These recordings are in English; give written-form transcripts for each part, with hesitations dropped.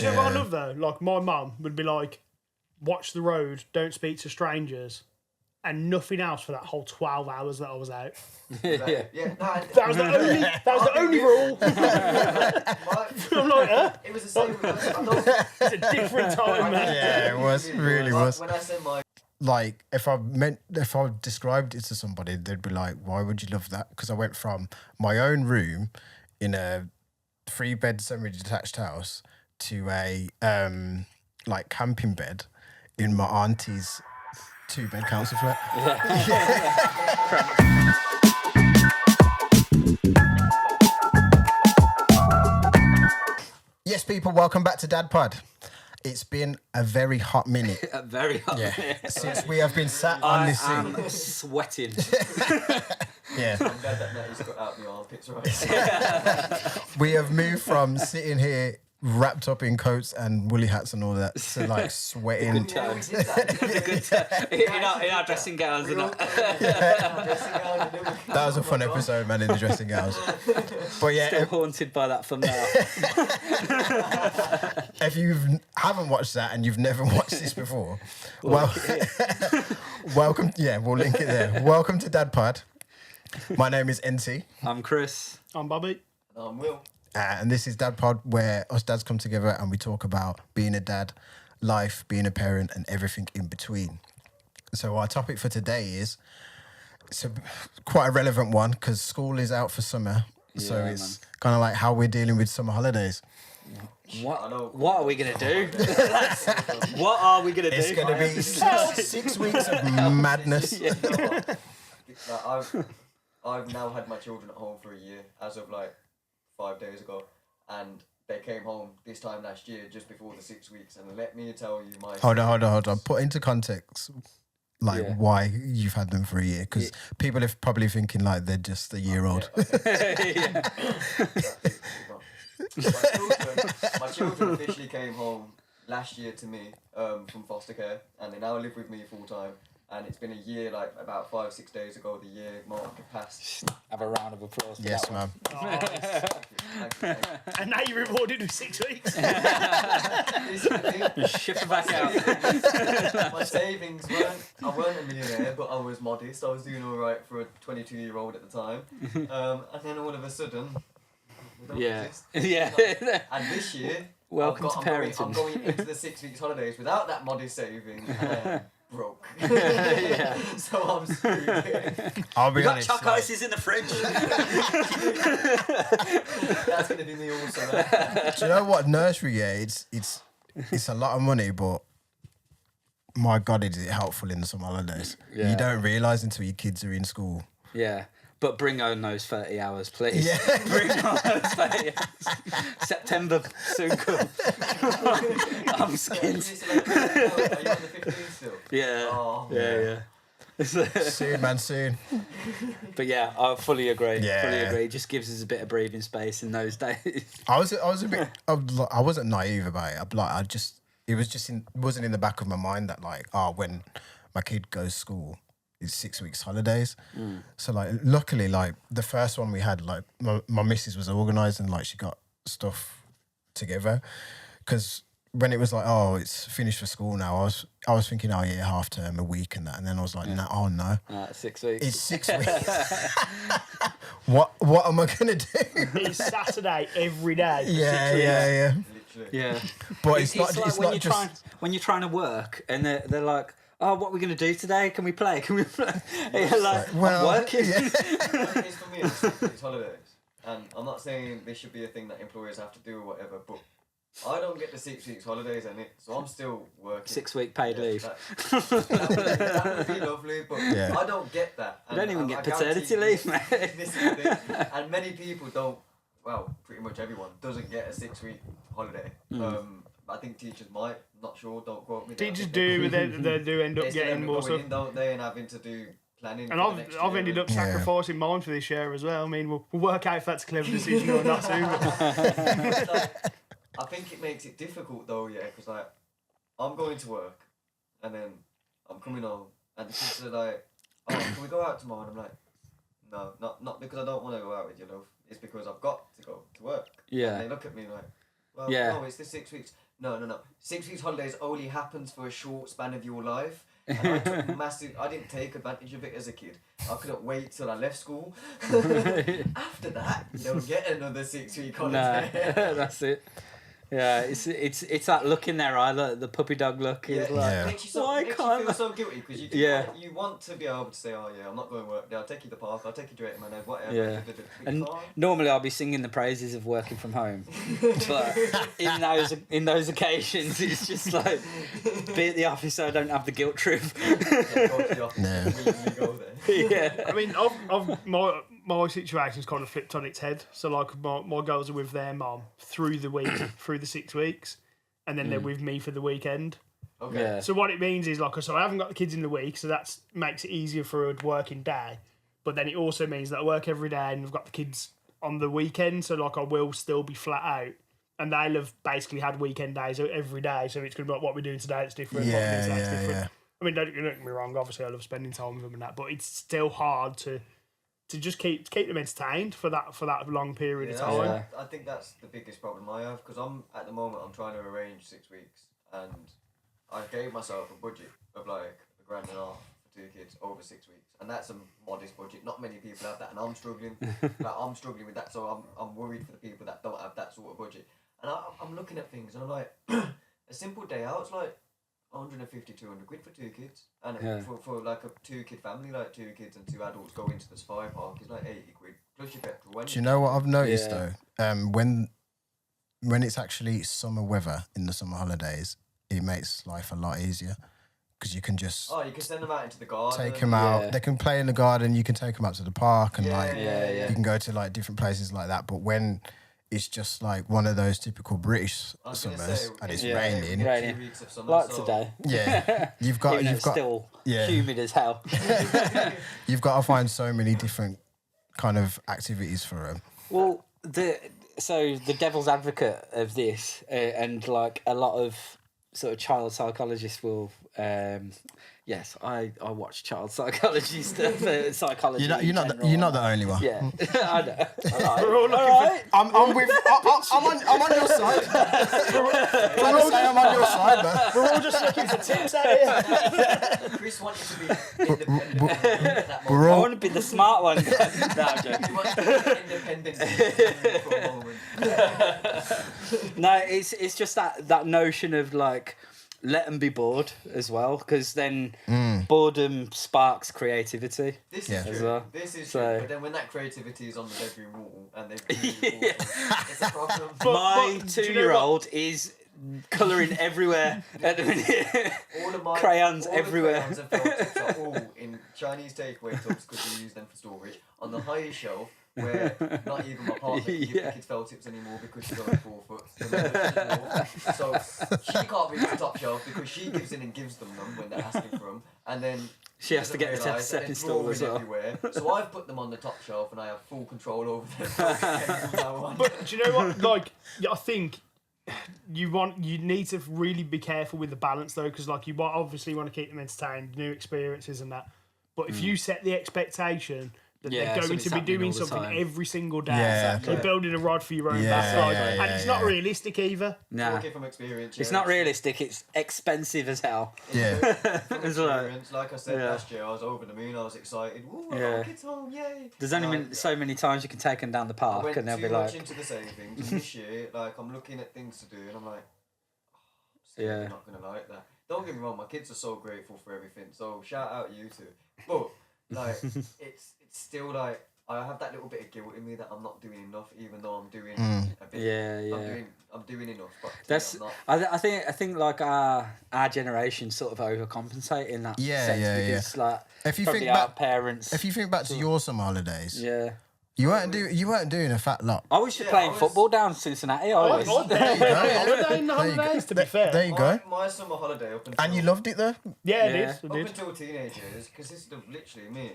you know what I love though? Like my mum would be like, watch the road, don't speak to strangers, and nothing else for that whole 12 hours that I was out. Yeah. That was the only rule. I'm like, huh? It was the same. It's a different time, man. Yeah, it was. Really was. When I said my... Like, if I described it to somebody, they'd be like, why would you love that? Because I went from my own room in a 3-bed semi-detached house to a like camping bed in my auntie's 2-bed council flat. Yes, people, welcome back to DadPod. It's been a very hot minute. Very hot. Yeah, since we have been sat on this seat. I'm sweating. Yeah. I'm glad that Matty's got out the armpits right. We have moved from sitting here wrapped up in coats and woolly hats and all that to like sweating. Yeah, we did that. in our dressing gowns and that. That was a fun episode, man, in the dressing gowns. But yeah, Still haunted by that thumbnail. if you haven't watched that and you've never watched this before, well, welcome. Yeah, we'll link it there. Welcome to DadPod. My name is NT. I'm Chris. I'm Bobby. I'm Will. And this is DadPod, where us dads come together and we talk about being a dad, life, being a parent, and everything in between. So our topic for today is quite a relevant one because school is out for summer. So Yeah, it's kind of like how we're dealing with summer holidays. What are we going to do? What are we going to do? It's going to be 6 weeks of madness. Like, I've now had my children at home for a year, as of like 5 days ago, and they came home this time last year, just before the 6 weeks, and let me tell you my... Hold on. Put into context, why you've had them for a year, because people are probably thinking like they're just a year old. My children officially came home last year to me from foster care, and they now live with me full time. And it's been a year, like about 5-6 days ago, the year mark passed. Have a round of applause. For Yes, that one. ma'am. Thank you. And now you're rewarded with 6 weeks. Ship it back out. My savings I weren't a millionaire, but I was modest. I was doing all right for a 22-year-old at the time. And then all of a sudden, we don't exist. Yeah. And this year, Welcome to parenting. I'm going into the 6 weeks holidays without that modest saving. And I am broke. So I'm screwed. I'll be We got honest. choc ices in the fridge. That's going to be me also. Man. Do you know what? Nursery, it's a lot of money, but my God, is it helpful in the summer holidays? Yeah. You don't realise until your kids are in school. Yeah. But bring on those 30 hours, please. Yeah. Bring on those 30 hours. September soon come. I'm skint. Are you on the 15th still? Yeah. Oh, Yeah. Soon, man, soon. But yeah, I fully agree. Yeah. Fully agree. It just gives us a bit of breathing space in those days. I was a bit. I wasn't naive about it. It wasn't in the back of my mind that when my kid goes to school, it's 6 weeks holidays. So luckily, the first one we had, my missus was organised and she got stuff together. Because when it was it's finished for school now, I was thinking, half term, a week and that, and then I was like, no, 6 weeks. it's 6 weeks. What am I gonna do? It's Saturday every day. Yeah. Literally. Yeah. But it's not when just. when you're trying to work and they're like, oh, what are we going to do today? Can we play? You're like, I'm working. Yeah. It's for me, it's holidays. And I'm not saying this should be a thing that employers have to do or whatever, but I don't get the 6 weeks holidays in it, so I'm still working. 6 week paid leave. That would be lovely, but Yeah. I don't get that. You don't even I get guarantee paternity leave, mate. This is the thing. And many people don't, well, pretty much everyone doesn't get a 6 week holiday. I think teachers might, not sure, don't quote me. Teachers do, they do end up getting more stuff. Don't they, and having to do planning. And I've ended up sacrificing mine for this year as well. I mean, we'll work out if that's a clever decision or not soon. I think it makes it difficult though, because I'm going to work, and then I'm coming home, and the kids are like, "Oh, can we go out tomorrow?" And I'm like, "No, not because I don't want to go out with you, love. It's because I've got to go to work." Yeah. And they look at me like, Well, Yeah. no, it's the 6 weeks. No. 6 weeks holidays only happens for a short span of your life. And I took I didn't take advantage of it as a kid. I couldn't wait till I left school. After that, you don't get another 6 week holiday. No, that's it. Yeah, it's that look in their eye, the puppy dog look. Is like, Makes why you can't feel so guilty because you want to be able to say, oh yeah, I'm not going to work. I'll take you to the park. I'll take you to my neighbour, whatever. Yeah. And normally I'll be singing the praises of working from home, but in those occasions, it's just like be at the office so I don't have the guilt trip. Go to the office and go there. Yeah. I mean, my situation's kind of flipped on its head. So like my girls are with their mom through the week, through the 6 weeks, and then they're with me for the weekend. Okay. Yeah. So what it means is like, so I haven't got the kids in the week, so that makes it easier for a working day. But then it also means that I work every day and I've got the kids on the weekend, so like I will still be flat out. And they'll have basically had weekend days every day, so it's going to be like what we're doing today that's different, what we're doing today that's different. Yeah. I mean, don't get me wrong, obviously I love spending time with them and that, but it's still hard to just keep them entertained for that long period of time. Yeah. I think that's the biggest problem I have because at the moment I'm trying to arrange 6 weeks and I gave myself a budget of like £1,500 for 2 kids over 6 weeks, and that's a modest budget. Not many people have that, and I'm struggling. I'm struggling with that, so I'm worried for the people that don't have that sort of budget. And I'm looking at things and I'm like, a simple day out, it's like 150, 200 quid for 2 kids. And for like a 2-kid family, like 2 kids and 2 adults go into the safari park, is like 80 quid plus your petrol. Do you know what I've noticed though? When it's actually summer weather in the summer holidays, it makes life a lot easier because you can just you can send them out into the garden. take them out. They can play in the garden. You can take them out to the park and you can go to like different places like that. But when it's just like one of those typical British summers and it's raining. 2 weeks of summer, Like so today. Yeah, you've got still humid as hell. You've got to find so many different kind of activities for them. Well, the devil's advocate of this, and like a lot of sort of child psychologists will. Yes, I watch child psychology stuff. Psychology. You're not the only one. Yeah, I know. We're all looking I'm on your side. I'm on your side, but we're all just looking for tips out here. Chris wanted to be independent at that moment. I want to be the smart one. No, I'm joking. He wants to be independent for a moment. No, it's just that notion of like let them be bored as well, because then boredom sparks creativity. This is as true. well. This is So- true. But then when that creativity is on the bedroom wall and they've it's a problem. My but do you know 2-year-old is colouring everywhere at the minute. All of my Crayons all everywhere. The crayons and felt tips are all in Chinese takeaway tubs because we use them for storage on the highest shelf. Where not even my partner can give the kids felt tips anymore because she's only 4 foot. So she can't reach the top shelf because she gives in and gives them when they're asking for them, and then She has to get the realise that second they're stall as well. everywhere. So I've put them on the top shelf and I have full control over them. From now on. But do you know what? Like, I think you need to really be careful with the balance though, because like you obviously want to keep them entertained, new experiences and that. But if you set the expectation that they're going to be doing something every single day, Yeah. you're building a rod for your own Yeah, backside, yeah, and it's not realistic either. Nah, Talking from experience, it's not realistic. It's expensive as hell. Yeah. From experience, like I said last year, I was over the moon. I was excited. Ooh, I got kids home, yay! There's only been so many times you can take them down the I park went and they'll too be much like, into the savings. And this year, like I'm looking at things to do, and I'm like, I'm not gonna like that. Don't get me wrong, my kids are so grateful for everything. So shout out you two. But like, it's still like I have that little bit of guilt in me that I'm not doing enough, even though I'm doing a bit. I'm doing enough, but that's. I'm not. I think like our generation sort of overcompensate in that sense because like If you probably think our back, parents. if you think back to your summer holidays, you weren't doing a fat lot. I was just playing football down Cincinnati. I was. Holiday in the holidays, to be fair. There you go. My summer holiday up until And you loved it though. Yeah, it Yeah. is. It up did. until teenage years, because this is literally me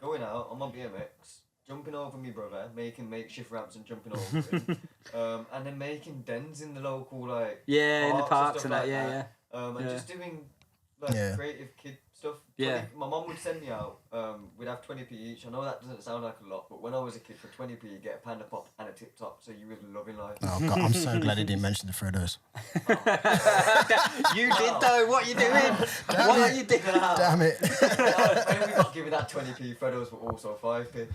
going out on my BMX, jumping over my brother, making makeshift ramps and jumping over him, and then making dens in the local in the parks and stuff that. like and just doing creative kid stuff. Yeah. My mum would send me out. We'd have 20p each. I know that doesn't sound like a lot, but when I was a kid, for 20p, you get a Panda Pop and a Tip Top, so you was loving life. Oh God, I'm so glad he didn't mention the Freddos. You did though. What are you doing? What are you doing? Damn it. When we got given that 20p, Freddos were also 5p.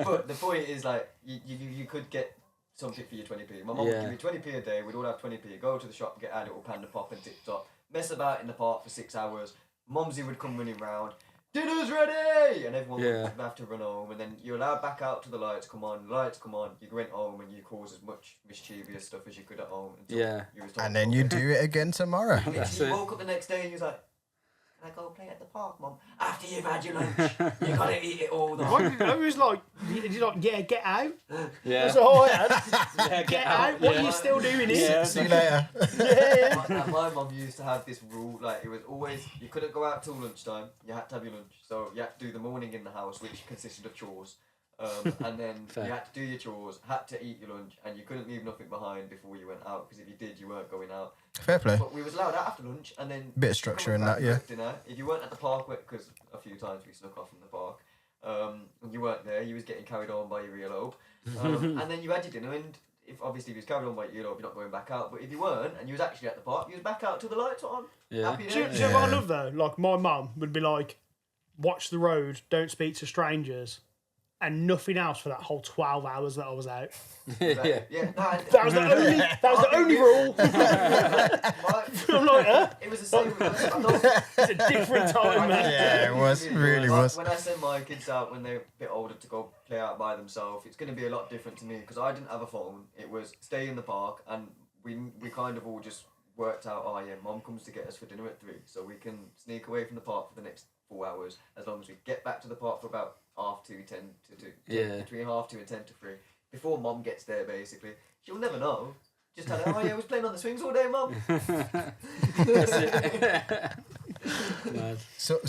But the point is, like, you could get something for your 20p. My mum would give me 20p a day. We'd all have 20p. Go to the shop, get our little Panda Pop and Tip Top, mess about in the park for 6 hours. Mumsy would come running round. Dinner's ready! And everyone would have to run home. And then you're allowed back out to the lights come on. Lights come on. You went home and you caused as much mischievous stuff as you could at home. Until you was told And then you do it again tomorrow. You woke up the next day and you was like, can I go play at the park, Mum? After you've had your lunch, you gotta eat it all. I was like, yeah, get out. Yeah. That's all I had. Yeah, Get out. What are you still doing here? Yeah. See you later. Yeah. My mum used to have this rule, like, it was always, you couldn't go out till lunchtime, you had to have your lunch. So you had to do the morning in the house, which consisted of chores. And then you had to do your chores, had to eat your lunch, and you couldn't leave nothing behind before you went out, because if you did, you weren't going out. Fair play. But we was allowed out after lunch, and then Bit of structure in coming that, back yeah. for dinner. If you weren't at the park, because a few times we snuck off from the park, and you weren't there, you was getting carried on by your earlobe, and then you had your dinner, and if obviously you was carried on by your earlobe, you're not going back out. But if you weren't, and you was actually at the park, you was back out till the lights were on. Yeah. Happy Do you days. know what I love though? Like my mum would be like, watch the road, don't speak to strangers, and nothing else for that whole 12 hours that I was out. Yeah. Yeah, no, That was the only rule. I'm like, huh? it was the same with us. I know- It's a different time, man. Yeah, it was. Really was. When I send my kids out when they're a bit older to go play out by themselves, it's going to be a lot different to me because I didn't have a phone. It was stay in the park, and we kind of all just worked out, oh yeah, Mum comes to get us for dinner at 3, so we can sneak away from the park for the next 4 hours as long as we get back to the park for about 2:30, 10 to 2. Yeah. Between 2:30 and 10 to 3. Before Mum gets there, basically. She'll never know. Just tell her, oh yeah, I was playing on the swings all day, Mum. Mad. So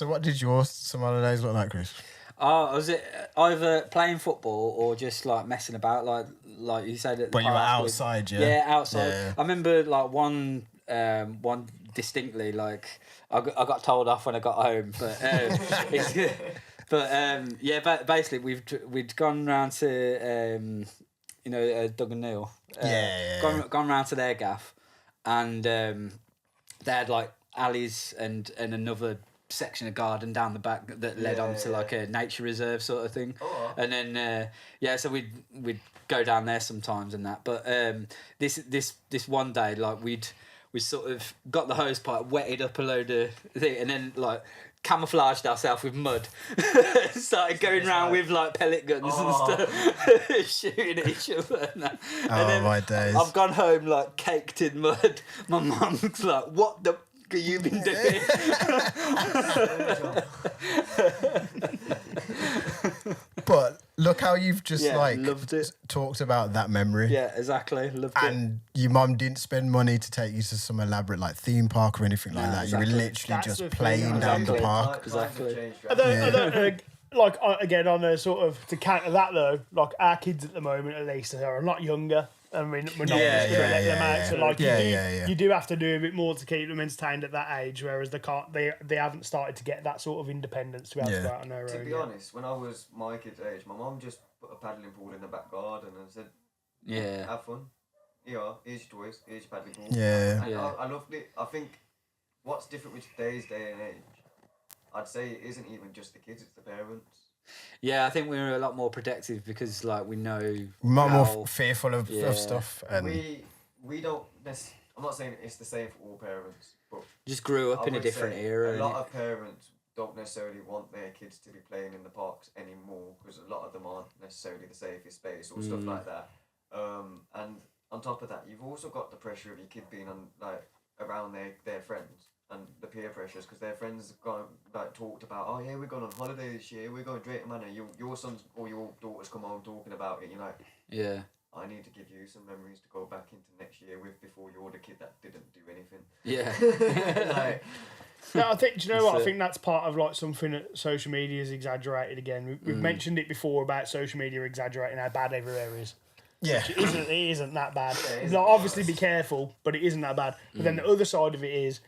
what did your summer holidays look like, Chris? Oh, was it either playing football or just like messing about, like you said at the When you were park with- outside, yeah? Yeah, outside. Yeah. I remember like one distinctly, like I got told off when I got home, but basically we'd gone round to Doug and Neil. Gone round to their gaff, and they had like alleys and another section of garden down the back that led on to like a nature reserve sort of thing. Oh. And then so we'd go down there sometimes and that. But this one day, like we sort of got the hose pipe, wetted up a load of thing, and then like camouflaged ourselves with mud. Started going around with like pellet guns and stuff, shooting at each other. And that. And then my days. I've gone home like caked in mud. My mum's like, "What the f have you been doing?" But look how you've just loved it. talked about that memory. Yeah, exactly. Loved it. And your mum didn't spend money to take you to some elaborate like theme park or anything like that. exactly. You were literally That's just the thing, playing down the exactly. park. Exactly. Again, on a sort of to counter that though, like our kids at the moment at least are a lot younger. I mean, we're not Yeah, just going to let yeah, them out. yeah. So like, Yeah. you do have to do a bit more to keep them entertained at that age, whereas they haven't started to get that sort of independence to be able to go out on their To own. be honest, when I was my kid's age, my mum just put a paddling pool in the back garden and said, Yeah. have fun. Here's your toys, here's your paddling pool. Yeah. And I loved it. I think what's different with today's day and age, I'd say it isn't even just the kids, it's the parents. Yeah, I think we were a lot more protective because like we know Much how- more fearful of stuff. And We don't I'm not saying it's the same for all parents, but just grew up I in a would different say era. A lot innit? of parents don't necessarily want their kids to be playing in the parks anymore because a lot of them aren't necessarily the safest space or stuff like that. And on top of that, you've also got the pressure of your kid being on like around their friends and the peer pressures because their friends gone like talked about, oh yeah, we're going on holiday this year, we're going to Drayton Manor. Your sons or your daughters come home talking about it. You're like, Yeah. I need to give you some memories to go back into next year with before you're the kid that didn't do anything. Yeah. Like, No, I think. Do you know what? I That's it. think that's part of like something that social media is exaggerated again. We've mentioned it before about social media exaggerating how bad everywhere is. yeah. It isn't that bad. Yeah, it Like, isn't obviously, worse. be careful, but it isn't that bad. But then the other side of it is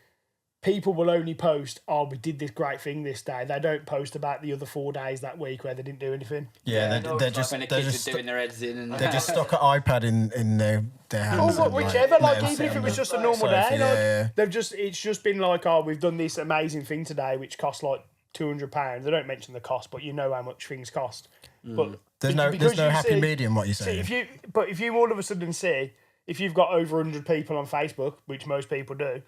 people will only post, "Oh, we did this great thing this day." They don't post about the other 4 days that week where they didn't do anything. Yeah, no, they're it's just When the they're kids just are doing their heads in and they're just stuck at iPad in their Oh, hands. what, and, whichever. Like, let them even sit if it on was the just a normal sofa, day, yeah. it's just been like, "Oh, we've done this amazing thing today, which cost like £200." They don't mention the cost, but you know how much things cost. But There's because no you happy see- medium. What you See, saying? if you all of a sudden see, if you've got over 100 people on Facebook, which most people do,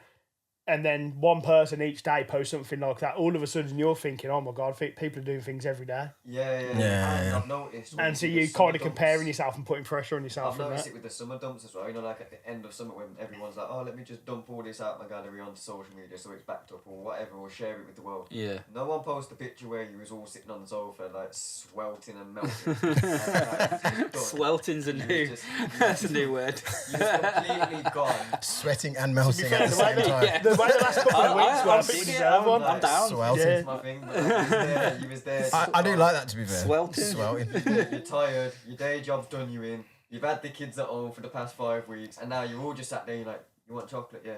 and then one person each day posts something like that, all of a sudden you're thinking, "Oh my God, people are doing things every day." Yeah. And I've noticed. when And so do you the summer kind of comparing dumps- yourself and putting pressure on yourself I've from noticed that. it with the summer dumps as well. You know, like at the end of summer when everyone's like, "Oh, let me just dump all this out my gallery onto social media so it's backed up or whatever, or share it with the world." yeah. No one posts a picture where you was all sitting on the sofa like swelting and melting. And, Swelting's a You was new. just- That's a new word. You was completely gone. Sweating and To be melting fair, at the the way same that- time. Yeah. the way the last couple of weeks were, I think we I'm deserve one. I'm down. Swelting. Yeah. My thing, but you was there. I do like that, to be fair. Swelting. Swelting. You're tired. Your day job's done you in. You've had the kids at home for the past 5 weeks, and now you're all just sat there. You're like, "You want chocolate? Yeah.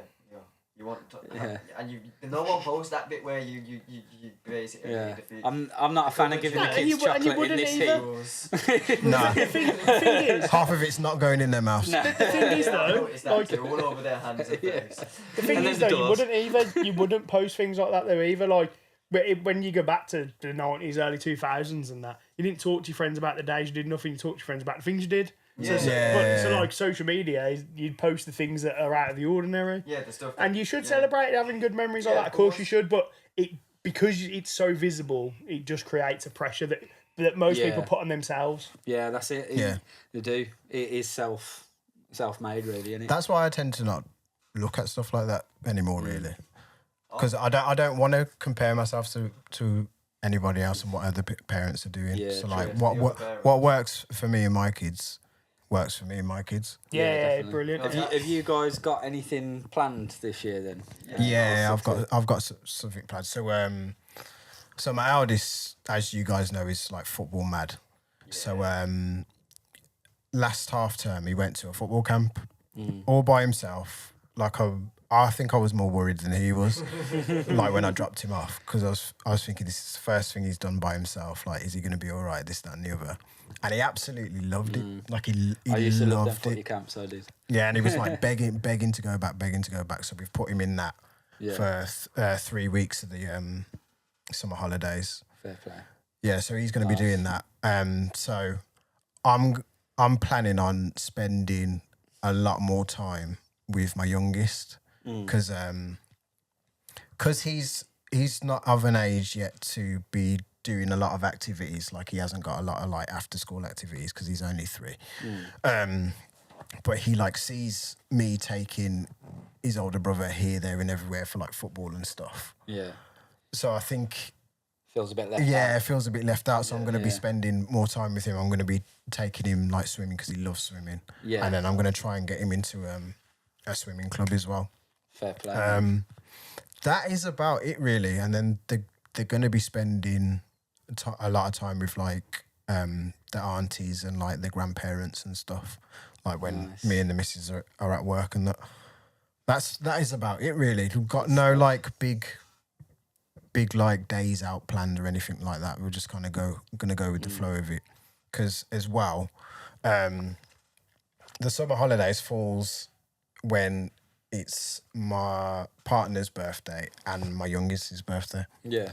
You want?" Yeah. And no one posts that bit where you basically Yeah. defeat. I'm not a fan of giving the and kids you chocolate in wouldn't this either. heat. yours. Nah, The thing is, half of it's not going in their mouths. No. the thing is I though, noticed that like, too, all over their hands and Yeah. face. the thing And is then though, the you wouldn't post things like that though either. Like, when you go back to the 90s, early 2000s and that, you didn't talk to your friends about the days you did nothing. You talked to your friends about the things you did. So, Yeah. so like social media, you'd post the things that are out of the ordinary. Yeah, the stuff. And you should yeah. celebrate having good memories like Yeah, that. of Of course you course. should, but because it's so visible, it just creates a pressure that most Yeah. people put on themselves. Yeah, that's it. Yeah. They do. It is self-made, really, isn't it? That's why I tend to not look at stuff like that anymore, really, because I don't want to compare myself to anybody else and what other parents are doing. Yeah, so true. like, The other what parents. works for me and my kids works for me and my kids. Yeah, definitely. brilliant. Have you guys got anything planned this year then? Yeah, I've got something planned. So my eldest, as you guys know, is like football mad. So last half term he went to a football camp all by himself. Like I think I was more worried than he was. Like when I dropped him off, because I was thinking this is the first thing he's done by himself. Like, is he going to be all right? This, that, and the other. And he absolutely loved it. Like he I used to love them loved footy it. camps, I did. Yeah, and he was like begging to go back. So we've put him in that Yeah. for 3 weeks of the summer holidays. Fair play. Yeah, so he's going to be doing that. So I'm planning on spending a lot more time with my youngest because he's not of an age yet to be doing a lot of activities. Like, he hasn't got a lot of like after school activities because he's only 3. But he like sees me taking his older brother here, there, and everywhere for like football and stuff. Yeah. So I think. Feels a bit left Yeah, out. it feels a bit left out. So I'm going to be Yeah. spending more time with him. I'm going to be taking him like swimming because he loves swimming. Yeah. And then I'm going to try and get him into a swimming club as well. Fair play. That is about it really. And then they're going to be spending a lot of time with like the aunties and like their grandparents and stuff. Like when Nice. me and the missus are at work and that. That is about it really. We've got no like big like days out planned or anything like that. We're just kind of gonna go with the flow of it, because as well, the summer holidays falls when it's my partner's birthday and my youngest's birthday. yeah.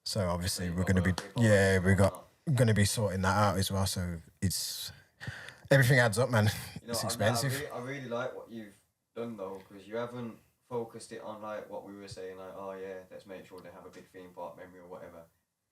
So obviously you've we're got gonna be birthday party gonna be sorting that out as well. So it's everything adds up, man. You know, It's I expensive. really like what you've done though, because you haven't focused it on like what we were saying, like, oh yeah, let's make sure they have a big theme park memory or whatever.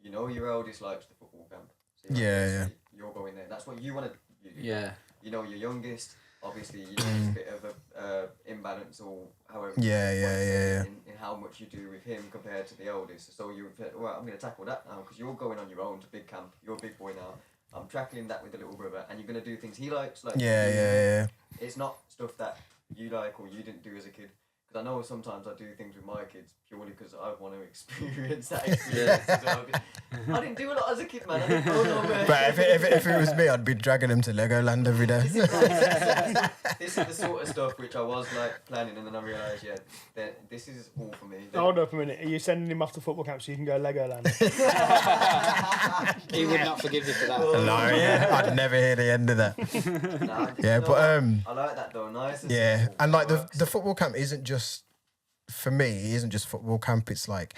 You know, your eldest likes the football camp. So Yeah. You're going there. That's what you want to. Yeah. You know, your youngest. Obviously, you know, there's a bit of a imbalance or however. Yeah, you want to yeah, say yeah, it, in how much you do with him compared to the eldest. So you're well, I'm going to tackle that now because you're going on your own to big camp. You're a big boy now. I'm tackling that with the little brother, and you're going to do things he likes. Like Yeah. It's not stuff that you like or you didn't do as a kid. Because I know sometimes I do things with my kids purely because I want to experience that experience as well. I didn't do a lot as a kid, man. I didn't know no man. But if it was me, I'd be dragging him to Legoland every day. This is the sort of stuff which I was like planning, and then I realised, yeah, that this is all for me. Hold up a minute. Are you sending him off to football camp so you can go Legoland? He would not forgive you for that. No, yeah, I'd never hear the end of that. Nah, Yeah, you know but what? I like that though. Nice. yeah, simple. and like Works. the football camp isn't just for me. It isn't just football camp. It's like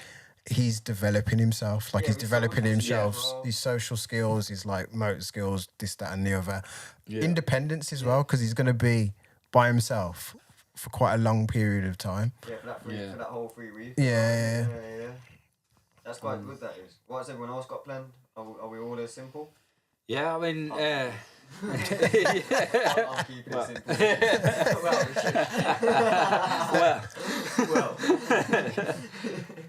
he's developing himself. Like Yeah, he's we developing saw- himself. yeah. His social skills, his like motor skills, this, that, and the other. Yeah. Independence as well, because he's going to be by himself for quite a long period of time. Yeah, for that Yeah. for that whole 3 weeks. Yeah. That's quite good. That is. What has everyone else got planned? Are we all as simple? Yeah, I mean, I'm keeping it simple. well, well.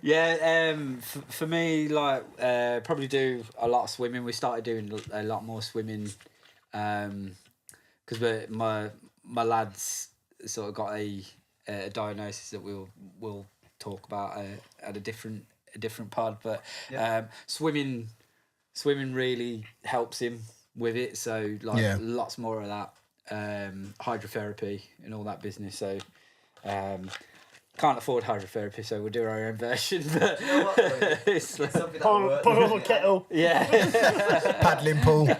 yeah. For me, like, probably do a lot of swimming. We started doing a lot more swimming, because my lads sort of got a diagnosis that we'll talk about at a different pod. But Yeah. swimming really helps him with it. So like Yeah. lots more of that hydrotherapy and all that business. So can't afford hydrotherapy, so we'll do our own version. But You know what, though? it's like- It's something that Pull works, a isn't little it? kettle. yeah. Paddling pool. For a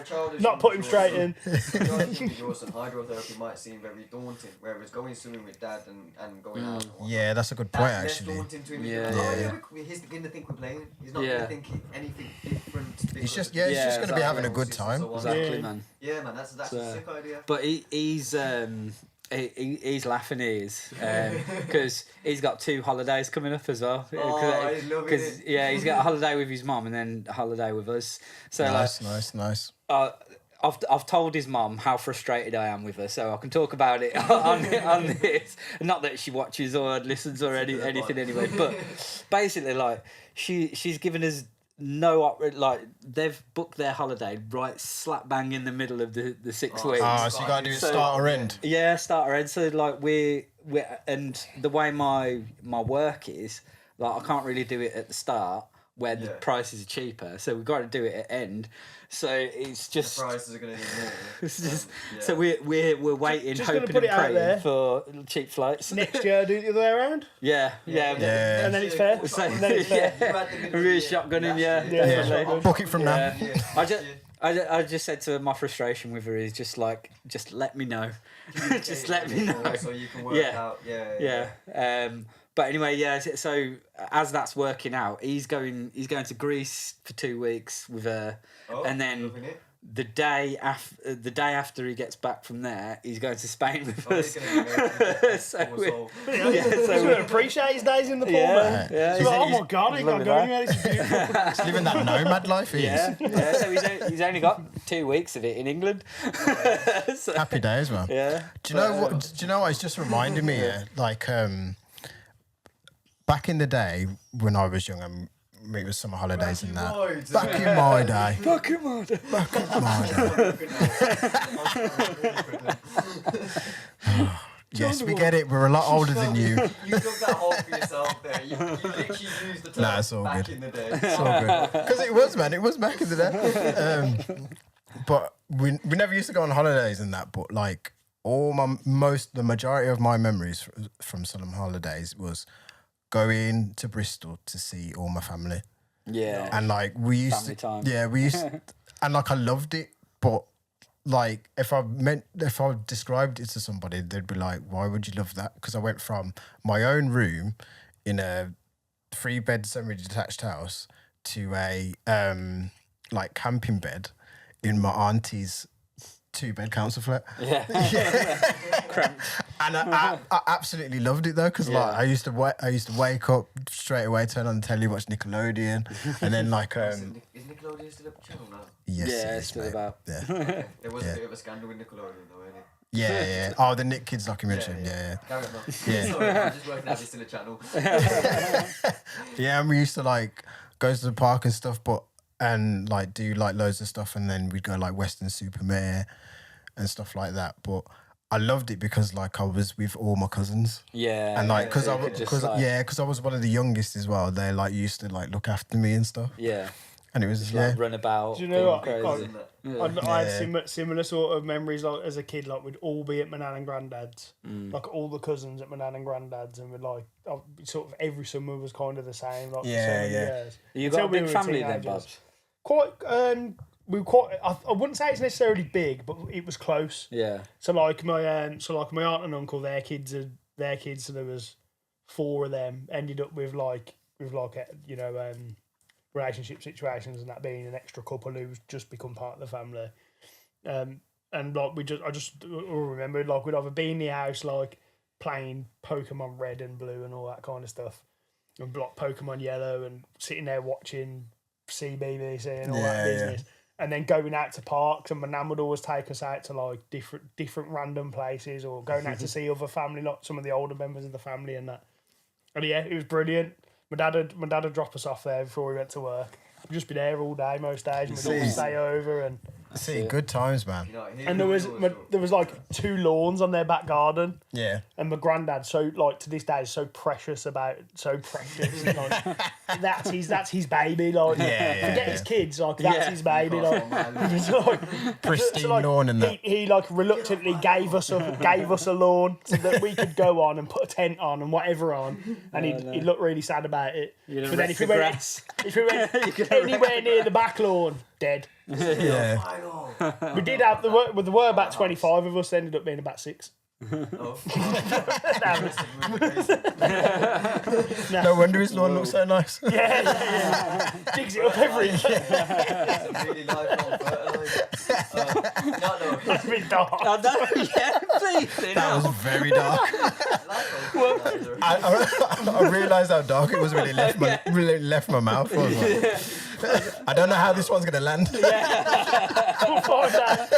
child as Not young put as him yours- straight in. for a child as young as yours, and hydrotherapy might seem very daunting, whereas going swimming with dad and going out. And whatnot, Yeah, that's a good point that's less actually. daunting to him. Yeah. He's going to think we're playing. He's not Yeah. going to think anything different. It's because just of- yeah, it's Yeah, just going to be exactly. having a good time. Exactly, Yeah. man. Yeah, man, that's So- a sick idea. But he's laughing ears because he's got 2 holidays coming up as well. Oh, he's loving it. Yeah, he's got a holiday with his mum and then a holiday with us. So Nice. I've told his mum how frustrated I am with her, so I can talk about it on this. Not that she watches or listens or anything anyway, but basically, like she's given us they've booked their holiday right slap bang in the middle of the 6 weeks. Ah, so you got to do it So- start or end. Yeah, start or end. So like we're and the way my work is, like I can't really do it at the start where the Yeah. prices are cheaper. So we've got to do it at end. So it's just The prices are going to be more. it's just Yeah. so we're waiting, Just gonna hoping put and it out praying there. for cheap flights. Next year, do it the other way around. Yeah. Yeah. And then it's fair. So, And then it's fair. Really shotgunning, yeah. Yeah, definitely. Book it from now. Yeah. I just said to her, my frustration with her is just let me know. Just let me know. So you can work Yeah. out. Yeah. But anyway, yeah. So as that's working out, he's going to Greece for 2 weeks with her, Oh, and then loving it. the day after he gets back from there, he's going to Spain with Oh, us. he's gonna So go we- soul. Yeah, Yeah, so he's going we- to appreciate his days in the pool, Yeah, man. yeah. He's like, oh he's- my God, he loving can't go that. anywhere. It's beautiful. He's living that nomad life. He is. yeah. So he's only got 2 weeks of it in England. So, Happy days, man. yeah. Do you know what? Do you know what? It's just reminding me, like, back in the day when I was young, and it was summer holidays and that. Back in my day. Fuck him on. Back in my day. Yes, we get it. We're a lot older than you. You took that hole for yourself there. You literally used the term Nah, it's all back good. in the day. It's all good. Because it was, man. It was back in the day. But we never used to go on holidays and that. But like the majority of my memories from some holidays was going to Bristol to see all my family. Yeah. And like we used Family to, time. yeah, we used, and like I loved it, but like if I described it to somebody, they'd be like, "Why would you love that?" Because I went from my own room in a 3-bed semi-detached house to a like camping bed in my auntie's 2-bed council flat. Yeah. Cramped. And I absolutely loved it though, because like Yeah. I used to wake up straight away, turn on the telly, watch Nickelodeon, and then like Is Nickelodeon still a channel now? yes, Yeah, it it's is, still mate. about. Yeah. There was Yeah. a bit of a scandal with Nickelodeon though, innit? Yeah. Oh, the Nick Kids documentary. Yeah. Carry on, man. Yeah. Sorry, I'm just working out this in a channel. Yeah, and we used to like go to the park and stuff, and like do like loads of stuff, and then we'd go like Western Supermare and stuff like that. But I loved it because like I was with all my cousins. Yeah. And like, you could just, like, because I was one of the youngest as well. They like used to like look after me and stuff. Yeah. And it was Just yeah, like run about. Do you know going what? Crazy. I had Yeah. similar sort of memories like as a kid. Like we'd all be at my nan and granddad's, like all the cousins at my nan and granddad's, and we'd like sort of every summer was kind of the same. Like for so Yeah, many yeah. years. You got a Until we big were family then, teenagers. Bobs? Quite. We were quite. I wouldn't say it's necessarily big, but it was close. Yeah. So like my aunt and uncle, their kids. So there was 4 of them. Ended up with relationship situations and that being an extra couple who's just become part of the family. And like I just remembered like we'd either be in the house like playing Pokemon Red and Blue and all that kind of stuff, and like Pokemon Yellow, and sitting there watching CBBC and all that business. And then going out to parks, and my nan would always take us out to like different random places, or going out to see other family, like some of the older members of the family and that. And yeah, it was brilliant. My dad would drop us off there before we went to work. We'd just be there all day most days, and we'd all stay over. And See, good times, man. You know, and there was like 2 lawns on their back garden. Yeah. And my granddad, so like to this day, is so precious. Like, that's his baby. Like, forget his kids. Like that's his baby. Like, it's like Pristine lawn and that. He like reluctantly gave us a lawn so that we could go on and put a tent on and whatever on, and he'd look really sad about it. But then if we went anywhere near the back lawn, dead. Yeah. We did have there were about 25 of us. Ended up being about 6. Oh. No wonder his lawn looks so nice. Yeah. Digs it up every year. It's a really lifelong fertilizer. No. That's a bit dark. Oh, no, yeah, please. That was very dark. Lifelong fertilizer. I realised how dark it was when it left my mouth. I was like, I don't know how this one's gonna land. We'll find out.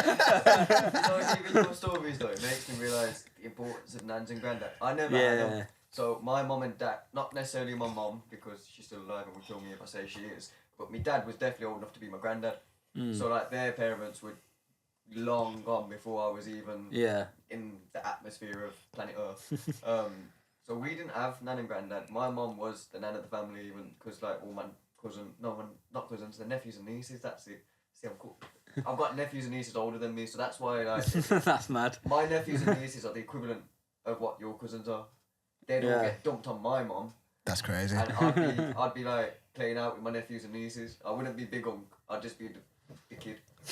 Even your stories though, it makes me realise the importance of nans and granddad. I never had them. So my mum and dad, not necessarily my mum because she's still alive and will kill me if I say she is, but my dad was definitely old enough to be my granddad. So like their parents were long gone before I was even in the atmosphere of planet Earth. So we didn't have nan and granddad. My mum was the nan of the family even because like all my not cousins, the nephews and nieces, that's it. See, I'm cool. I've got nephews and nieces older than me, so that's why like That's mad. my nephews and nieces are the equivalent of what your cousins are. They'd all get dumped on my mom, That's crazy. and I'd be like playing out with my nephews and nieces. I wouldn't be big unk. I'd just be the kid. And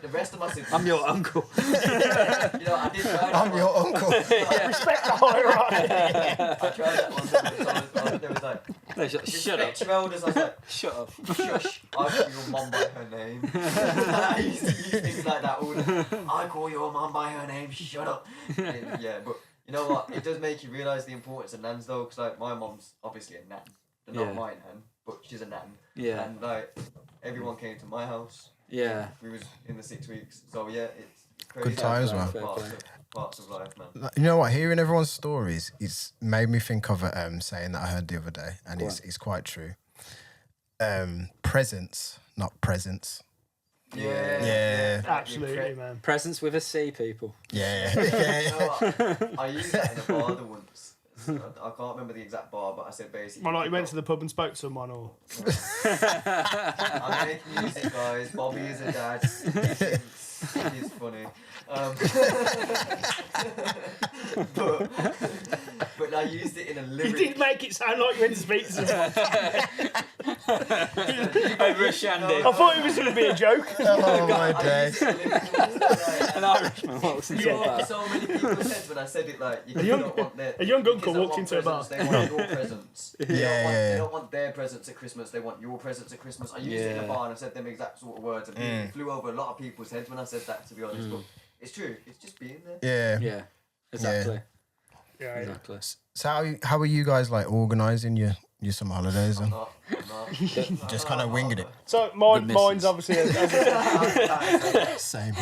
the rest of my siblings. I'm your uncle. You know, I did try. I'm your uncle. Respect the hierarchy. I tried that one time, but there was like, No, shut up. respect your elders. I was like, Shut up. shush. I call your mum by her name. I used to use things like that all the time. I call your mum by her name. Shut up. And, yeah, but you know what? It does make you realise the importance of nans though, because like my mum's obviously a nan. They're not my nan, but she's a nan. Yeah. And like everyone came to my house. Yeah. We was in the 6 weeks. So yeah, it's crazy. Good times, man. Parts of life, man. You know what? Hearing everyone's stories, it's made me think of a saying that I heard the other day, and it's quite true. Presents, not presents. Yeah. Absolutely, man. Presents with a C, people. Yeah. You know what? I used that in a bar the once. I can't remember the exact bar, but I said basically. Well, like you went to the pub and spoke to someone, or I'm making music, guys. Bobby is a dad. He's funny. But I used it in a you lyric. did make it sound like you went to speak to someone. Over a shandy. I thought it was going to be a joke. Oh my I days. used it in a lyric. An Irishman walks into a bar. So many people said when I said it, like, you don't want their. a young kids uncle don't walked want into a bar. presents, They want your presents. They Yeah. don't want their presents at Christmas. They want your presents at Christmas. I used it in a bar and I said them exact sort of words, and it flew over a lot of people's heads when I said that. To be honest, but it's true. It's just being there. Yeah. Yeah. Exactly. Yeah, Exactly. So how are you guys like organising your summer holidays? I'm And not. just kind of winging it. So The mine's missus. obviously as I said, Same.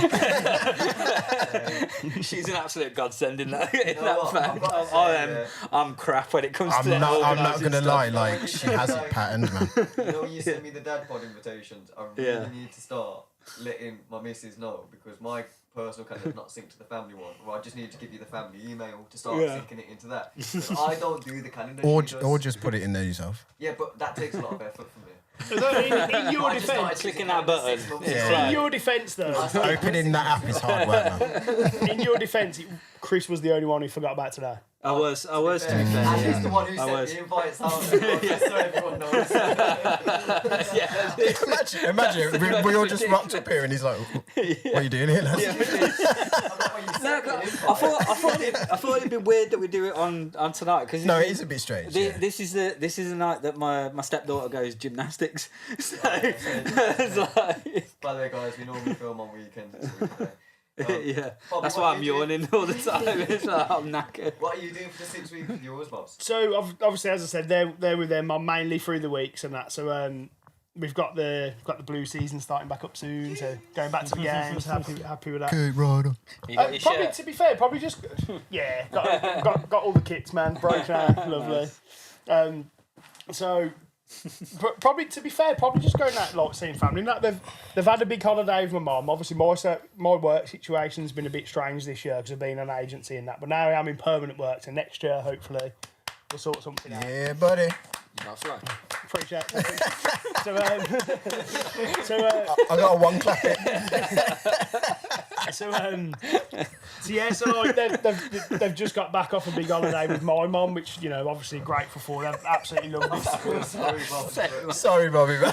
She's an absolute godsend in that, You know what? I've got to say, I'm crap when it comes I'm to not organising gonna stuff. lie. Like she has it patterned, man. You know when you send me the DadPod invitations, I really need to start letting my missus know, because my personal calendar not synced to the family one, or I just need to give you the family email to start Yeah. syncing it into that. 'Cause I don't do the calendar. Or she does. or just put it in there yourself. Yeah, but that takes a lot of effort from me. Although in your I just started defence, Clicking clicking that button. in your defence though, Opening that app is hard work, man. in your defence, Chris was the only one who forgot about today. I was to be fair. And he's the one who I sent was. the invites out, just so everyone knows. Imagine we all just rocked up here and he's like, "What are you doing here, lads?" I thought it'd be weird that we do it on tonight because No, it is a bit strange. Yeah. This is the night that my stepdaughter goes gymnastics. So it's like, By the way, guys, we normally film on weekends. It's a weekday. yeah, Bobby, that's what why are I'm you doing? yawning all the time. It's like I'm knackered. What are you doing for the 6 weeks with yours, Bobs? So obviously, as I said, they're with their mum mainly through the weeks and that. So we've got the blue season starting back up soon. So going back to the games, happy with that. Okay, right. You got your Probably, shirt? to be fair, probably just got all the kits, man. Broken out, lovely. So probably, to be fair, probably just going out like seeing family. That they've had a big holiday with my mum. Obviously, my work situation's been a bit strange this year because I've been on agency and that. But now I'm in permanent work, so next year hopefully we'll sort something out. Yeah, buddy. You got a flag? Appreciate it. So I got a one clap it. So yeah, so like they've just got back off a big holiday with my mum, which obviously grateful for. They've absolutely loved it. Sorry, Bob. Sorry, Bobby, man.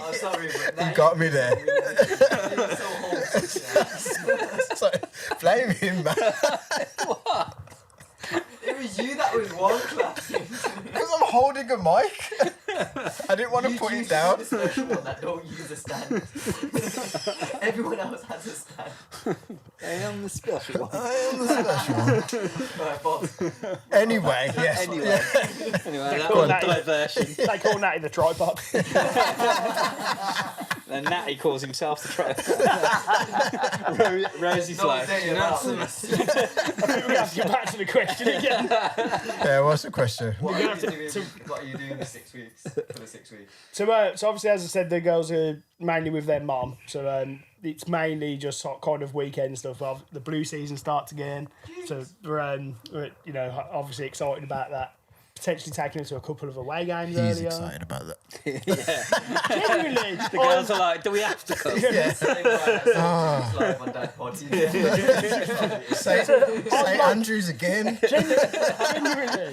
I'm sorry, but You got me there. You were so wholesome. Sorry. Blame him, man. It was you that was one clapping. Because I'm holding a mic. I didn't want to put it down. The special one that don't use a stand. Everyone else has a stand. I am the special one. I am the special one. Right, Bob. Anyway, yes. Anyway, that Go on, was Natty. diversion. They call Natty the tripod. And Natty calls himself the tripod. Rosie's No like, day about this. We have to get back to the question again. Yeah, what's the question? What are you doing the 6 weeks? For the 6 weeks? So obviously, as I said, the girls are mainly with their mum. So it's mainly just sort of kind of weekend stuff. The blue season starts again. So we're obviously excited about that. Potentially taking them to a couple of away games He's earlier. excited about that. Genuinely, the girls are like, do we have to come? Same live on DadPod. Say Andrews again. genuinely.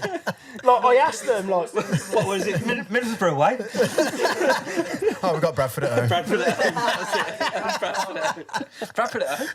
Like I asked them, like, What was it? Middlesbrough away? Oh, we got Bradford at home. Bradford at home. That's it. Bradford at home.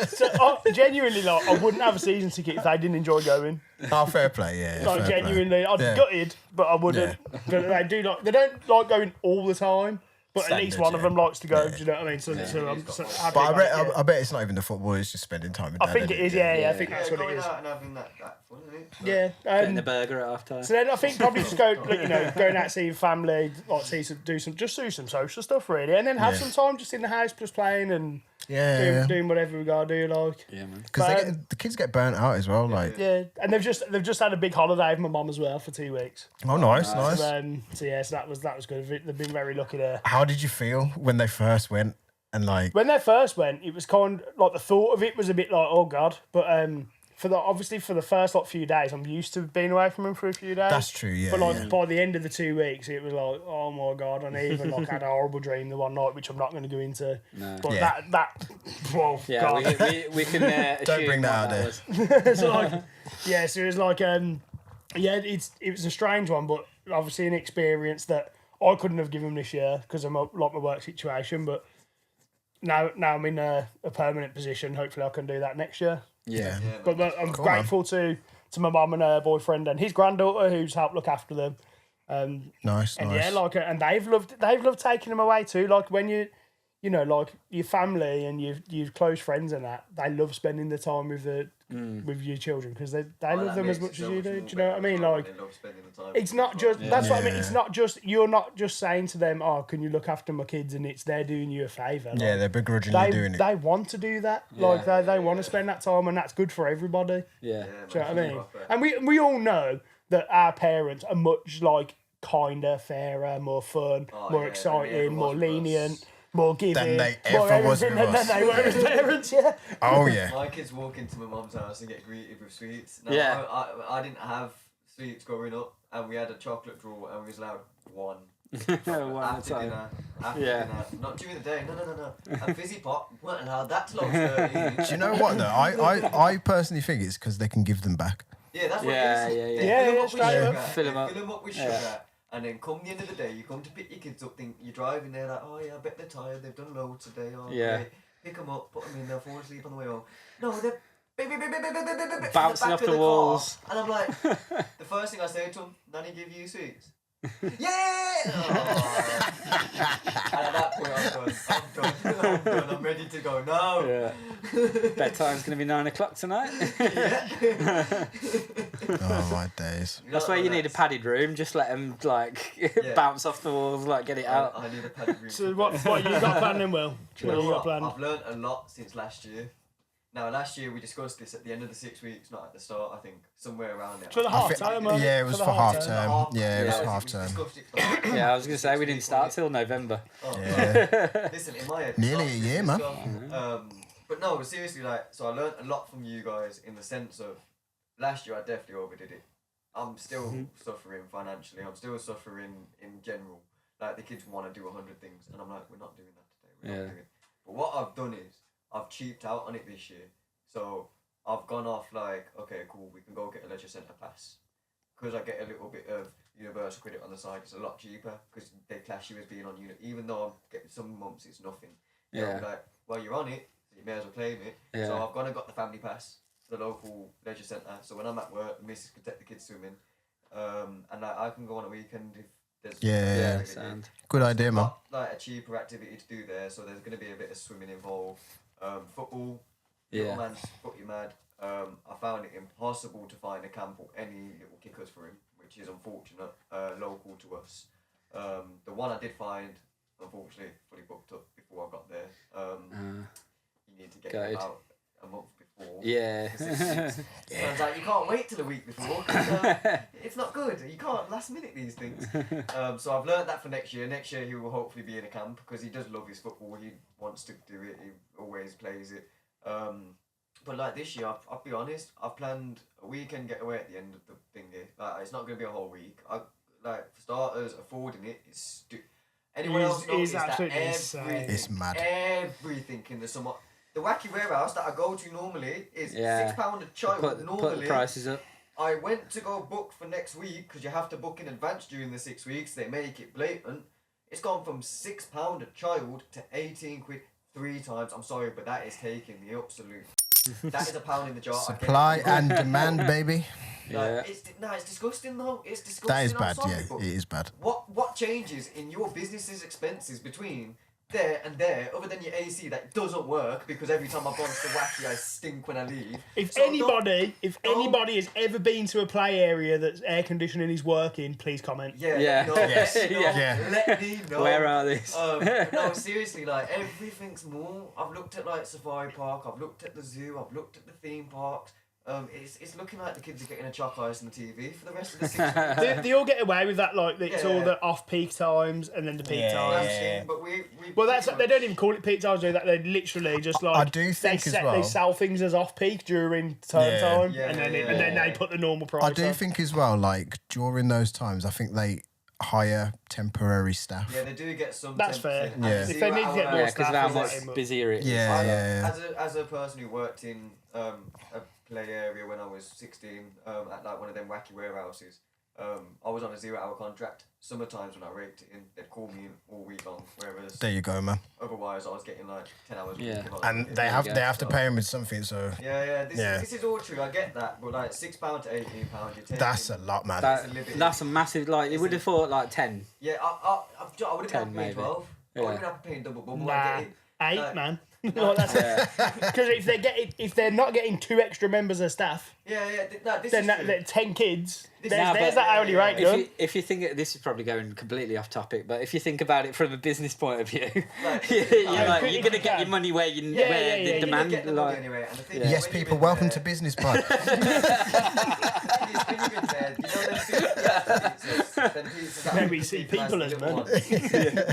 so, genuinely, like I wouldn't have a season ticket if they didn't enjoy going. Oh, fair play, yeah. Like fair genuinely, I'd Yeah. gutted, but I wouldn't. But they don't like going all the time. But at least Standard, one of yeah. them likes to go. Yeah. Do you know what I mean? So I'm so happy But about it, I bet it's not even the football, it's just spending time with I Dad, think it isn't is. Yeah, I think that's what it Going is. out and having that fun, isn't it? Yeah. Getting the burger at half time. So then I think probably just go, going out seeing family, like do some social stuff really, and then have Yeah. some time just in the house, just playing and Yeah. doing whatever we gotta do. Like Yeah, man. Because the kids get burnt out as well. Like, yeah, and they've just had a big holiday with my mum as well for 2 weeks. oh, nice, nice. So yeah, so that was good. They've been very lucky there. How did you feel when they first went and like? When they first went, it was kind of, like the thought of it was a bit like, oh god, but for the first few days, I'm used to being away from them for a few days. That's true, yeah. But yeah. by the end of the 2 weeks, it was like, oh my god, and I even had a horrible dream the one night, which I'm not going to go into. No. But Yeah. that whoa, Yeah, god. we can Don't assume bring that what out there. was. So like, yeah, so it was like, it was a strange one, but obviously an experience that I couldn't have given this year because of my work situation. But now I'm in a permanent position. Hopefully, I can do that next year. Yeah. But I'm Cool, grateful to my mum and her boyfriend and his granddaughter who's helped look after them. Nice, And nice. yeah, like, and they've loved taking them away too. Like when like your family and your close friends and that, they love spending the time with with your children because they love them as much as you do. Do you know what I mean? Like, it's not just that's what I mean. It's not just you're not just saying to them, "Oh, can you look after my kids?" and it's they're doing you a favour. Like, Yeah, they're begrudgingly doing it. They want to do that. Like they want to spend that time, and that's good for everybody. Yeah. Do you know what I mean? And we all know that our parents are much like kinder, fairer, more fun, more exciting, more lenient. more giving, Than they more ever was everything with than us. they were as parents. Yeah. Oh yeah. My kids walk into my mum's house and get greeted with sweets. Now, Yeah. I didn't have sweets growing up, and we had a chocolate drawer, and we was allowed one. One at a after time. dinner, after Yeah. dinner, not during the day. No. A fizzy pop weren't allowed that close. 30. Do you know what though? I personally think it's because they can give them back. Yeah, that's what Yeah, it is. yeah, They yeah. fill 'em Yeah, up with straight sugar. up. Fill 'em up. Fill 'em up with Yeah. sugar. And then come the end of the day, you come to pick your kids up, think you're driving there like, oh yeah, I bet they're tired, they've done loads today, oh Yeah. great. Pick them up, put them in, they'll fall asleep on the way home. No, they're Bouncing off the walls. And I'm like, the first thing I say to them, Nanny give you sweets? Yeah! Oh. And at that point I'm done, I'm ready to go now. Yeah. Bedtime's going to be 9 o'clock tonight. Oh my days. That's where you need a padded room. Just let them bounce off the walls, get it out. I need a padded room. So what you got planned then, Will? You know What you got what? planned? I've learned a lot since last year. Now, last year we discussed this at the end of the 6 weeks, not at the start, I think, somewhere around there. For the I half think- time, man. yeah, it was for half term. Yeah, it was Yeah, half we term. discussed it for- Yeah, I was going to say we didn't start till November. Oh, Yeah. Listen, in my head, Nearly a it's year, man. But no, seriously, so I learned a lot from you guys in the sense of last year I definitely overdid it. I'm still suffering financially. I'm still suffering in general. Like the kids want to do 100 things, and I'm like, we're not doing that today. We're not doing it. But what I've done is I've cheaped out on it this year. So I've gone off like, okay, cool, we can go get a leisure centre pass. Because I get a little bit of universal credit on the side, it's a lot cheaper because they class you as being on unit. Even though I'm getting some months, it's nothing. They'll be like, well, you're on it, so you may as well claim it. Yeah. So I've gone and got the family pass to the local leisure centre. So when I'm at work, the missus can take the kids swimming. And I can go on a weekend if there's... Yeah. Sound. Good idea, man. Got, like a cheaper activity to do there, so there's going to be a bit of swimming involved. Football, little man's footy mad. I found it impossible to find a camp or any little kickers for him, which is unfortunate, local to us. The one I did find, unfortunately, fully booked up before I got there. You need to get it about a month before. Yeah. Turns out you can't wait till a week before. It's not good. You can't last minute these things. So I've learned that for next year. Next year he will hopefully be in a camp because he does love his football. He wants to do it. He always plays it. But like this year, I'll be honest, I've planned a weekend getaway at the end of the thing here. Like it's not going to be a whole week. For starters, affording it is anyone else knows that It's mad. everything in the summer. The wacky warehouse that I go to normally is £6 a child. Put normally, the prices up. I went to go book for next week because you have to book in advance during the 6 weeks. They make it blatant. It's gone from £6 a child to 18 quid 3 times. I'm sorry, but that is taking the absolute. That is a pound in the jar. Supply and demand, baby. Like, it's disgusting though. It's disgusting. That is I'm bad, sorry, yeah. but It is bad. What changes in your business's expenses between there and there, other than your AC that doesn't work because every time I've gone to the wacky I stink when I leave. If anybody has ever been to a play area that's air conditioning is working, please comment. Let me know. Where are these? No, seriously, like everything's more. I've looked at like Safari Park, I've looked at the zoo, I've looked at the theme parks. It's looking like the kids are getting a choc ice on the TV for the rest of the 6 weeks. They all get away with that, like it's all the off-peak times and then the peak times. Yeah. But They don't even call it peak times. Do that? They literally just like I do think as well. they sell things as off-peak during term time, Yeah, and then yeah, and then they put the normal price. I do on. think as well, like during those times, I think they hire temporary staff. Yeah, they do get some. That's fair. And Yeah. you see If they need to what get our- more Because of staff, how is much it? busier it is. Yeah. As a person who worked in a play area when I was 16 at like one of them wacky warehouses, I was on a 0-hour contract. Summer times when I raked it in, they'd call me in all week long. Whereas There you go, man. otherwise, I was getting like 10 hours. a week Yeah. if I was And working. they have to So- pay him with something, so Yeah. Yeah. This is all true. I get that, but like £6 to £18, you're taking. that's a lot, man. That's a massive, you would have thought 10. Yeah, I would have 10 been paying maybe. 12. I Yeah. wouldn't have paying double bubble. Nah, I get it. 8, Like- man. No. Because if they're not getting 2 extra members of staff, This then is true. 10 kids. This There's is- that hourly rate done. If you think this is probably going completely off topic, but if you think about it from a business point of view, Like, you're pretty going to much get can. your money where Yeah, the you demand. get the money anyway. And the thing is, Yes, when you're people, in welcome there- to Business Pod. when you're in there, you know them big pizzas, Then pizzas that Maybe see people as little men. ones.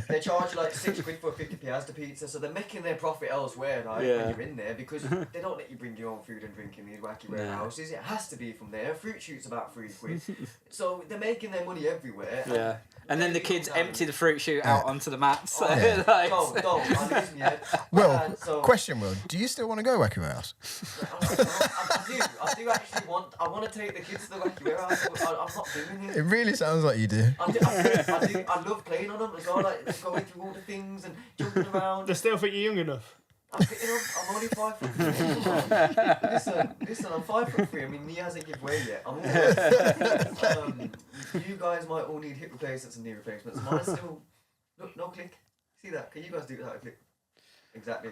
They charge like £6 for a 50 piastre pizza, so they're making their profit elsewhere, like when you're in there, because they don't let you bring your own food and drink in these wacky warehouses. It has to be from there. Fruit shoot's about £3, so they're making their money everywhere. Yeah. And then the kids empty the fruit chute out onto the mats. Oh, So, like, don't. I'm losing your head. Well, So, question, Will, do you still want to go Wacky Warehouse? I do actually want. I want to take the kids to the wacky warehouse. But I'm not doing it. It really sounds like you do. I do. I love playing on them as well. Like just going through all the things and jumping around. They still think you're young enough. I'm fitting up. I'm only 5'3". Listen. I'm 5'3". I mean, knee hasn't given way yet. I'm all you guys might all need hip replacements and knee replacements. Mine still. Look, no click. See that? Can you guys do that? Click. Exactly.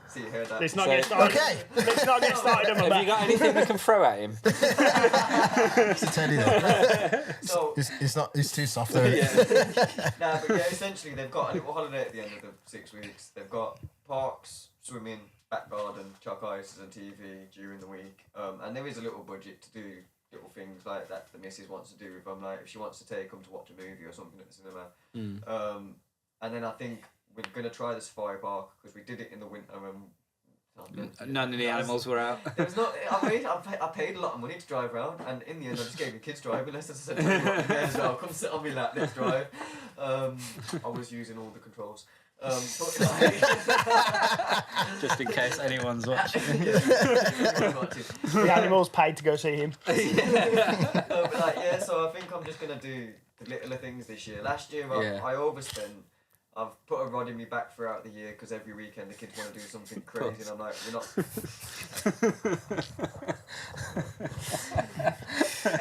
See, you heard that. Let's not get started. Okay. Let's not get started on my have back. you got anything we can throw at him? It's a teddy though. So. It's not. It's too soft though. Isn't it? Nah, but yeah, essentially they've got a little holiday at the end of the 6 weeks. They've got parks, swimming, back garden, chalk ices and TV during the week. And there is a little budget to do little things like that the missus wants to do with them, like if she wants to take them to watch a movie or something at the cinema. And then I think we're going to try the safari park because we did it in the winter and None of the animals were out. there was not. I paid a lot of money to drive around, and in the end, I just gave the kids driving lessons. I said, "There as well. Come sit on me lap. Let's drive." I was using all the controls. Just in case anyone's watching. The animals paid to go see him. So I think I'm just gonna do the littler things this year. Last year, I overspent. I've put a rod in my back throughout the year because every weekend the kids want to do something crazy, and I'm like, we're not.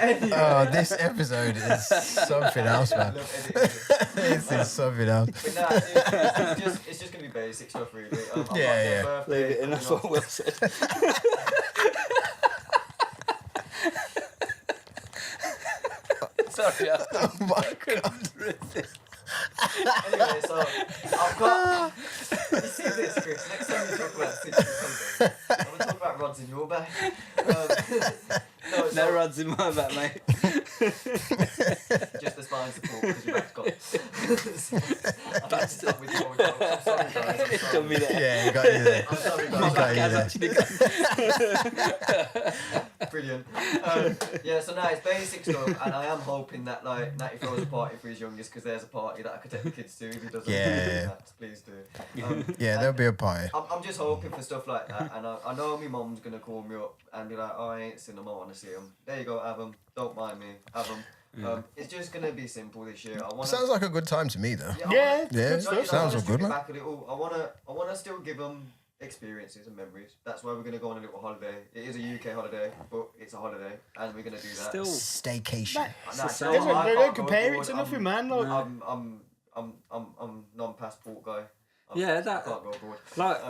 Anyway. This episode is something else, man. This is something else. But nah, it's just gonna be basic stuff, really. Yeah. Leave it in, that's what Will said. Sorry, Oh my god. Anyway, so I've got. You see this, Chris? Next time you talk about stitching something, I'm gonna talk about rods in your back. No rods in my back, mate. Just the spine support because your back's got. I need to stop with your jokes. I'm sorry, guys. I'm It's sorry. done me there. Yeah, you got you there. I'm sorry, My guys. back Has actually gone. Brilliant. Yeah, so now it's basic stuff, and I am hoping that like Natty throws a party for his youngest because there's a party that I could take the kids to if he doesn't. Yeah. That, please do. Yeah, there'll be a party. I'm just hoping for stuff like that, and I know my mum's gonna call me up and be like, "Oh, I ain't seen them. I want to see them. There you go, have them. Don't mind me, have them." It's just gonna be simple this year. I want. Sounds like a good time to me, though. Yeah, Yeah, good stuff. sounds all good, man. Back a little. I wanna still give them experiences and memories. That's why we're gonna go on a little holiday. It is a UK holiday, but it's a holiday, and we're gonna do that. Still, Staycation. They don't compare it to nothing, man. Like, I'm non-passport guy. Yeah, I that- can't go abroad. like,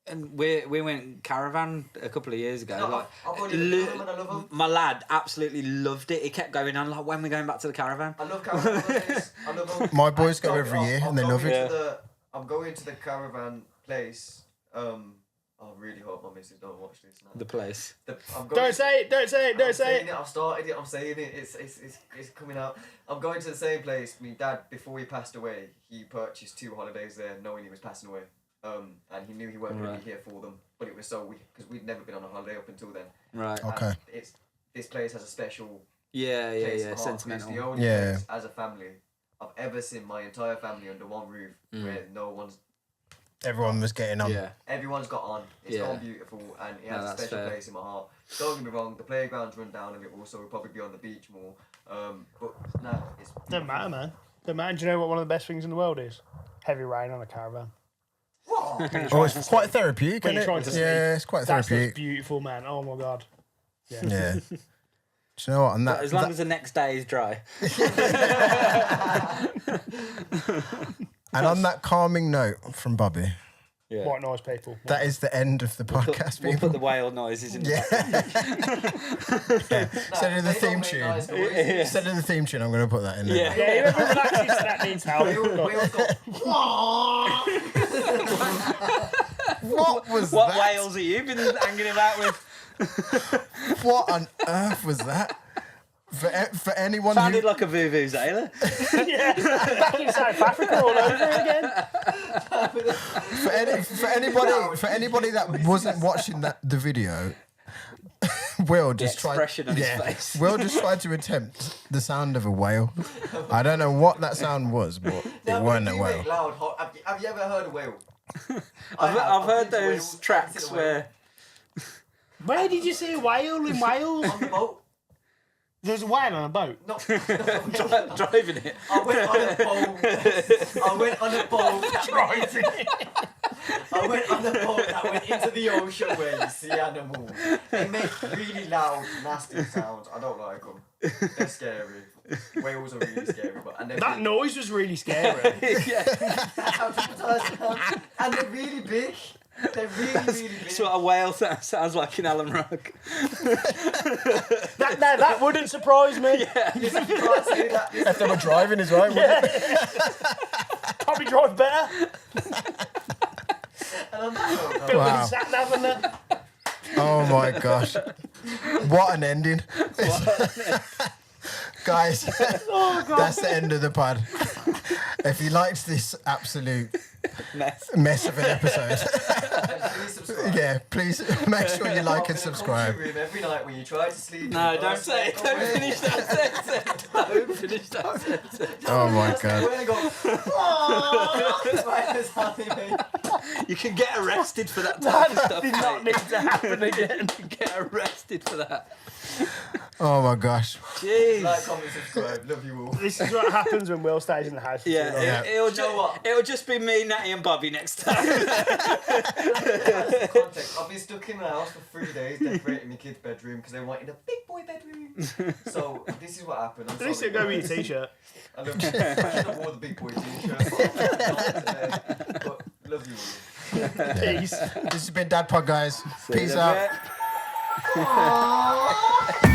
and we went caravan a couple of years ago. No, like, I've already been to them and I love them. my lad absolutely loved it. He kept going on like, when we're going back to the caravan. I love caravan holidays. I love them. My boys go every year and they love it. I'm going to the caravan place. I really hope my missus don't watch this now. The place. don't say it. Don't say it. Don't say it. I've started it. I'm saying it. It's coming out. I'm going to the same place. My dad, before he passed away, he purchased 2 holidays there, knowing he was passing away. And he knew he wasn't going to be here for them. But it was so because we'd never been on a holiday up until then. Right. Okay. And this place has a special Yeah, place yeah. in my heart. It's Sentimental. the only Yeah. place as a family I've ever seen my entire family under one roof where no one's. Everyone was getting on. Yeah. Everyone's got on. It's Yeah. gone beautiful, and it has a that's special fair. place in my heart. Don't get me wrong, the playground's run down a little, so we'll probably be on the beach more. But no, it's Don't matter, man. Don't matter. Do you know what one of the best things in the world is? Heavy rain on a caravan. Oh, it's quite therapeutic, When isn't you're it? trying to sleep. Yeah, it's quite That's therapeutic. beautiful, man. Oh my god. Yeah. Do you know what? And that, As long as the next day is dry. and on that calming note from Bobby, Yeah. White noise people. that is the end of the podcast, We'll people. put the whale noises in the Yeah. background. Instead of the theme tune. Instead of the theme tune, I'm going to put that in there. Yeah. Yeah, whoever relaxes to that needs help. Wheels got. What was What that? whales are you been hanging about with? What on earth was that? For anyone Sounded who, like a vuvuzela. Yeah, back in South Africa all over again. for anybody that wasn't watching the video, Will just tried. expression on his face. Will just tried to attempt the sound of a whale. I don't know what that sound was, but it wasn't a whale. Loud, have you ever heard a whale? I've heard been to those Wales, tracks I've seen a whale. where Where did you see a whale in Wales? On the boat. There's a whale on a boat. No. driving it. I went on a boat. I went on a boat that went into the ocean where you see animals. They make really loud, nasty sounds. I don't like them. They're scary. Whales are really scary, and they're That big. noise was really scary. That's how people tell us. And they're really big. They're really, really big. That's what a whale sounds like in Alan Rock. That wouldn't surprise me. Listen, you can't say that. Listen, If they were driving as well, Probably drive better. and on that note, Building Wow. sat nav and that. oh my gosh, what an ending! Guys, that's the end of the pod. If you liked this absolute mess of an episode, please subscribe. yeah, please make sure you like and I'm gonna come to subscribe. your room every night when you try to sleep. No, you don't first say it. step Don't away. finish that sentence. Don't finish that sentence. Oh my Step god. away and go, "Oh," spiders hunting me. You can get arrested for that type of That stuff. did not mate. need to happen again. You can get arrested for that. Oh my gosh. Jeez. Like, comment, subscribe. Love you all. This is what happens when Will stays in the house. For too long. Yeah, You know what? it'll just be me, Natty, and Bobby next time. Context. I've been stuck in the house for 3 days decorating my kid's bedroom because they wanted a big boy bedroom. So this is what happened. I'm At least sorry. it'll go with your t-shirt. I love you. I should have wore the big boy t-shirt. But love you all. Peace. This has been DadPod, guys. Peace See you in a out. bit.